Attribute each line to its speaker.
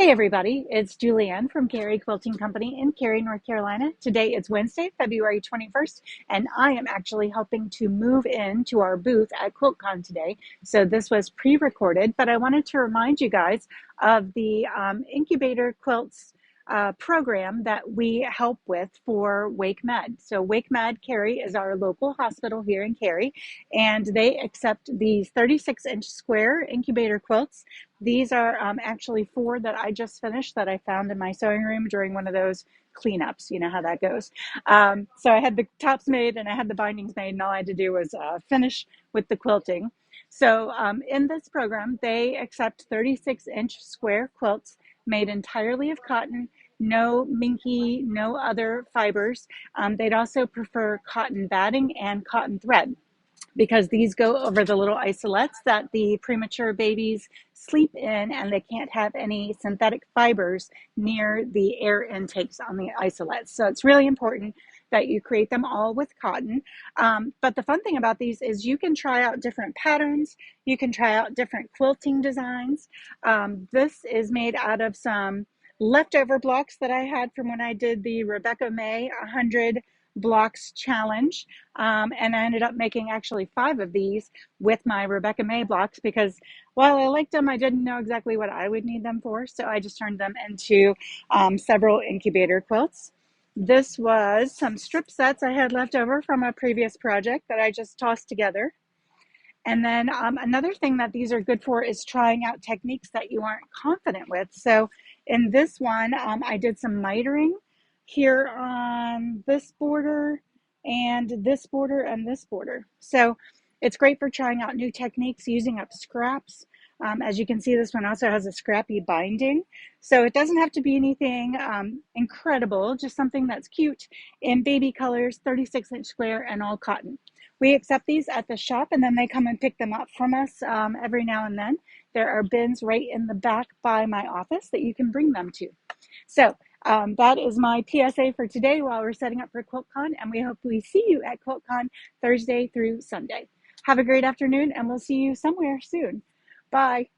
Speaker 1: Hey everybody, it's Julianne from Cary Quilting Company in Cary, North Carolina. Today is Wednesday, February 21st, and I am actually helping to move into our booth at QuiltCon today. So this was pre-recorded, but I wanted to remind you guys of the Incubator Quilts program that we help with for Wake Med. So Wake Med Cary is our local hospital here in Cary, and they accept these 36-inch square incubator quilts. These are actually four that I just finished that I found in my sewing room during one of those cleanups. You know how that goes. So I had the tops made and I had the bindings made, and all I had to do was finish with the quilting. So in this program, they accept 36-inch square quilts made entirely of cotton, no minky, no other fibers. They'd also prefer cotton batting and cotton thread, because these go over the little isolettes that the premature babies sleep in, and they can't have any synthetic fibers near the air intakes on the isolettes. So it's really important that you create them all with cotton. But the fun thing about these is you can try out different patterns. You can try out different quilting designs. This is made out of some leftover blocks that I had from when I did the Rebecca May 100 blocks challenge. And I ended up making actually 5 of these with my Rebecca May blocks, because while I liked them, I didn't know exactly what I would need them for. So I just turned them into several incubator quilts. This was some strip sets I had left over from a previous project that I just tossed together. And then another thing that these are good for is trying out techniques that you aren't confident with. So in this one, I did some mitering here on this border and this border and this border. So it's great for trying out new techniques, using up scraps. As you can see, this one also has a scrappy binding. So it doesn't have to be anything incredible, just something that's cute in baby colors, 36-inch square, and all cotton. We accept these at the shop, and then they come and pick them up from us every now and then. There are bins right in the back by my office that you can bring them to. So that is my PSA for today while we're setting up for QuiltCon, and we hope we see you at QuiltCon Thursday through Sunday. Have a great afternoon, and we'll see you somewhere soon. Bye.